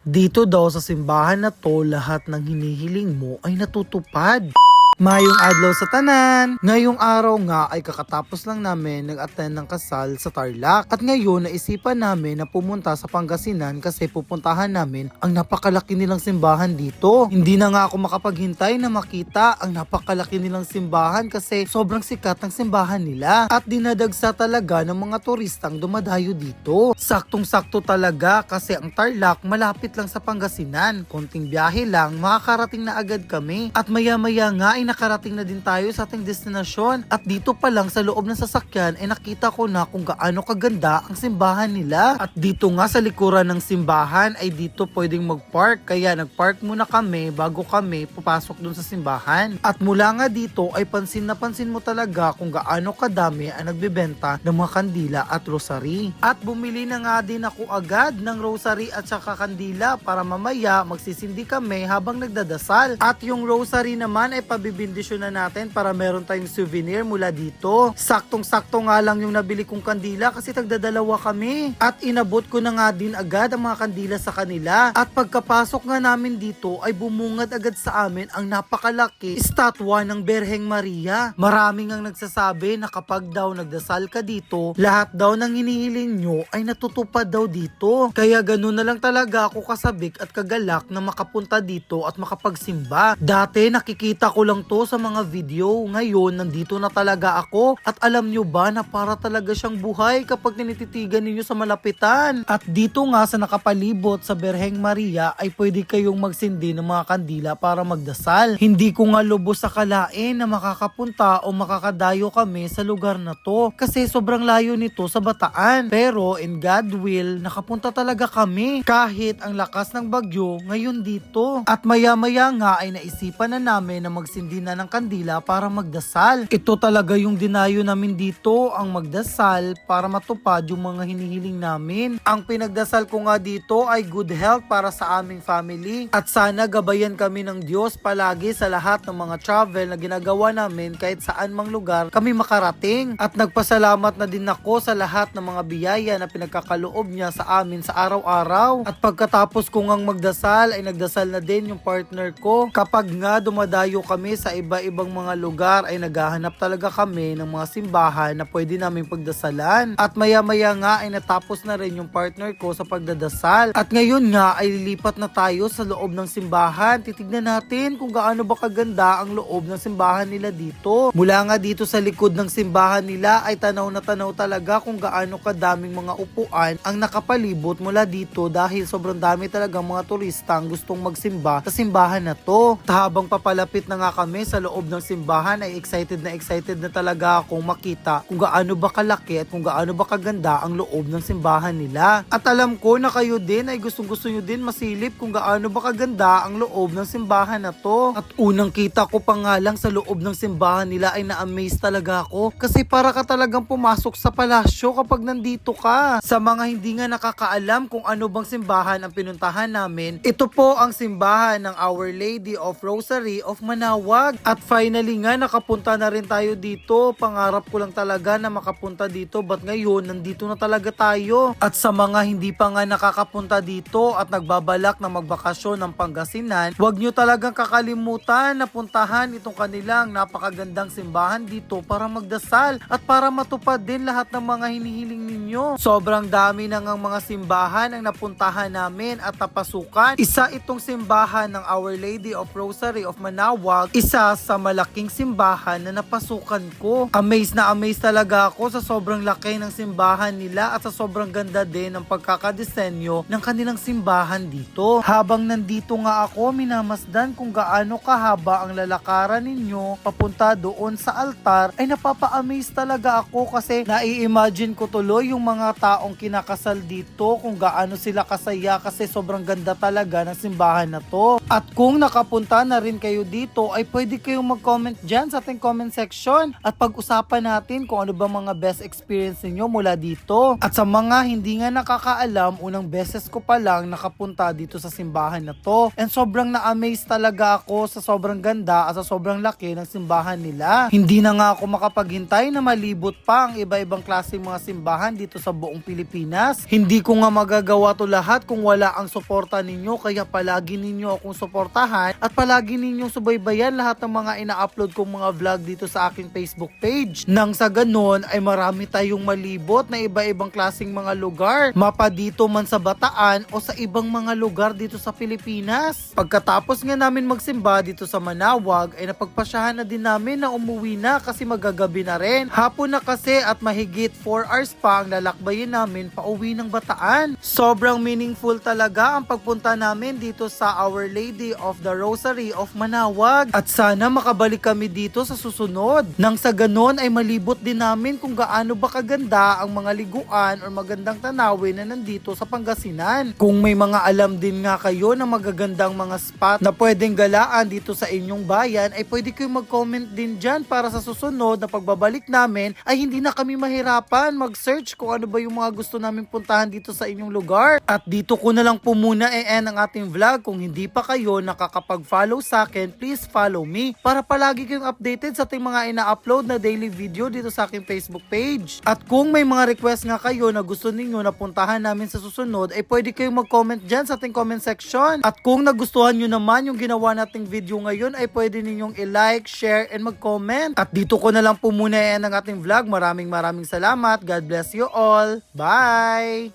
Dito daw sa simbahan na to, lahat ng hinihiling mo ay natutupad. Mayong adlaw sa tanan! Ngayong araw nga ay kakatapos lang namin nag-attend ng kasal sa Tarlac. At ngayon naisipan namin na pumunta sa Pangasinan kasi pupuntahan namin ang napakalaki nilang simbahan dito. Hindi na nga ako makapaghintay na makita ang napakalaki nilang simbahan kasi sobrang sikat ng simbahan nila. At dinadagsa talaga ng mga turistang dumadayo dito. Saktong-sakto talaga kasi ang Tarlac malapit lang sa Pangasinan. Konting biyahe lang, makakarating na agad kami. At maya-maya nga ay nakarating na din tayo sa ating destinasyon. At dito pa lang sa loob ng sasakyan ay nakita ko na kung gaano kaganda ang simbahan nila. At dito nga sa likuran ng simbahan ay dito pwedeng mag-park. Kaya nag-park muna kami bago kami papasok dun sa simbahan. At mula nga dito ay pansin na pansin mo talaga kung gaano kadami ang nagbebenta ng mga kandila at rosary. At bumili na nga din ako agad ng rosary at saka kandila para mamaya magsisindi kami habang nagdadasal. At yung rosary naman ay pabibindisyon na natin para meron tayong souvenir mula dito. Saktong-sakto nga lang yung nabili kong kandila kasi tagdadalawa kami. At inabot ko na nga din agad ang mga kandila sa kanila. At pagkapasok nga namin dito ay bumungad agad sa amin ang napakalaki estatwa ng Berheng Maria. Maraming ang nagsasabi na kapag daw nagdasal ka dito, lahat daw ng hinihiling nyo ay natutupad daw dito. Kaya ganun na lang talaga ako kasabik at kagalak na makapunta dito at makapagsimba. Dati nakikita ko lang to sa mga video. Ngayon, nandito na talaga ako. At alam nyo ba na para talaga siyang buhay kapag tinititigan ninyo sa malapitan. At dito nga sa nakapalibot sa Berheng Maria ay pwede kayong magsindi ng mga kandila para magdasal. Hindi ko nga lubos sa kalain na makakapunta o makakadayo kami sa lugar na to. Kasi sobrang layo nito sa Bataan. Pero in God will, nakapunta talaga kami. Kahit ang lakas ng bagyo ngayon dito. At maya-maya nga ay naisipan na namin na magsindi na ng kandila para magdasal. Ito talaga yung dinayo namin dito, ang magdasal para matupad yung mga hinihiling namin. Ang pinagdasal ko nga dito ay good health para sa aming family at sana gabayan kami ng Diyos palagi sa lahat ng mga travel na ginagawa namin kahit saan mang lugar kami makarating. At nagpasalamat na din ako sa lahat ng mga biyaya na pinagkakaloob niya sa amin sa araw-araw. At pagkatapos ko ngang magdasal ay nagdasal na din yung partner ko. Kapag nga dumadayo kami sa iba-ibang mga lugar ay naghahanap talaga kami ng mga simbahan na pwede namin pagdasalan. At maya-maya nga ay natapos na rin yung partner ko sa pagdadasal. At ngayon nga ay lilipat na tayo sa loob ng simbahan. Titignan natin kung gaano ba kaganda ang loob ng simbahan nila dito. Mula nga dito sa likod ng simbahan nila ay tanaw na tanaw talaga kung gaano kadaming mga upuan ang nakapalibot mula dito dahil sobrang dami talaga mga turista ang gustong magsimba sa simbahan na to. At habang papalapit na nga kami sa loob ng simbahan ay excited na talaga akong makita kung gaano ba kalaki at kung gaano ba kaganda ang loob ng simbahan nila. At alam ko na kayo din ay gustong-gusto nyo din masilip kung gaano ba kaganda ang loob ng simbahan na to. At unang kita ko pa nga lang sa loob ng simbahan nila ay na-amaze talaga ako kasi para ka talagang pumasok sa palasyo kapag nandito ka. Sa mga hindi nga nakakaalam kung ano bang simbahan ang pinuntahan namin, ito po ang simbahan ng Our Lady of Rosary of Manaoag. At finally nga nakapunta na rin tayo dito. Pangarap ko lang talaga na makapunta dito but ngayon nandito na talaga tayo. At sa mga hindi pa nga nakakapunta dito at nagbabalak na magbakasyon ng Pangasinan, huwag nyo talagang kakalimutan na puntahan itong kanilang napakagandang simbahan dito para magdasal at para matupad din lahat ng mga hinihiling ninyo. Sobrang dami na ngang mga simbahan ang napuntahan namin at napasukan. Isa itong simbahan ng Our Lady of Rosary of Manaoag, isa sa malaking simbahan na napasukan ko. Amazed na amazed talaga ako sa sobrang laki ng simbahan nila at sa sobrang ganda din ng pagkakadesenyo ng kanilang simbahan dito. Habang nandito nga ako, minamasdan kung gaano kahaba ang lalakaran ninyo papunta doon sa altar ay napapa-amaze talaga ako kasi nai-imagine ko tuloy yung mga taong kinakasal dito kung gaano sila kasaya kasi sobrang ganda talaga ng simbahan na to. At kung nakapunta na rin kayo dito ay pwede kayong mag-comment dyan sa ating comment section at pag-usapan natin kung ano ba mga best experience ninyo mula dito. At sa mga hindi nga nakakaalam, unang beses ko pa lang nakapunta dito sa simbahan na to. And sobrang na-amaze talaga ako sa sobrang ganda at sa sobrang laki ng simbahan nila. Hindi na nga ako makapaghintay na malibot pa ang iba-ibang klaseng mga simbahan dito sa buong Pilipinas. Hindi ko nga magagawa to lahat kung wala ang suporta ninyo, kaya palagi ninyo akong suportahan at palagi ninyong subaybayan lahat ng mga ina-upload kong mga vlog dito sa aking Facebook page. Nang sa ganon ay marami tayong malibot na iba-ibang klaseng mga lugar, mapa dito man sa Bataan o sa ibang mga lugar dito sa Pilipinas. Pagkatapos nga namin magsimba dito sa Manaoag ay napagpasyahan na din namin na umuwi na kasi magagabi na rin. Hapon na kasi at mahigit 4 hours pa ang lalakbayin namin pauwi ng Bataan. Sobrang meaningful talaga ang pagpunta namin dito sa Our Lady of the Rosary of Manaoag. At sana makabalik kami dito sa susunod. Nang sa ganon ay malibot din namin kung gaano ba kaganda ang mga liguan o magandang tanawin na nandito sa Pangasinan. Kung may mga alam din nga kayo na magagandang mga spot na pwedeng galaan dito sa inyong bayan, ay pwede kayong mag-comment din dyan para sa susunod na pagbabalik namin ay hindi na kami mahirapan mag-search kung ano ba yung mga gusto namin puntahan dito sa inyong lugar. At dito ko na lang po muna i-end ang ating vlog. Kung hindi pa kayo nakakapag-follow sa akin, please follow me para palagi kayong updated sa ating mga ina-upload na daily video dito sa aking Facebook page. At kung may mga request nga kayo na gusto ninyo na puntahan namin sa susunod, ay pwede kayong mag-comment dyan sa ating comment section. At kung nagustuhan nyo naman yung ginawa nating video ngayon, ay pwede ninyong i-like, share, and mag-comment. At dito ko na lang po muna i-end ang ating vlog. Maraming salamat. God bless you all. Bye!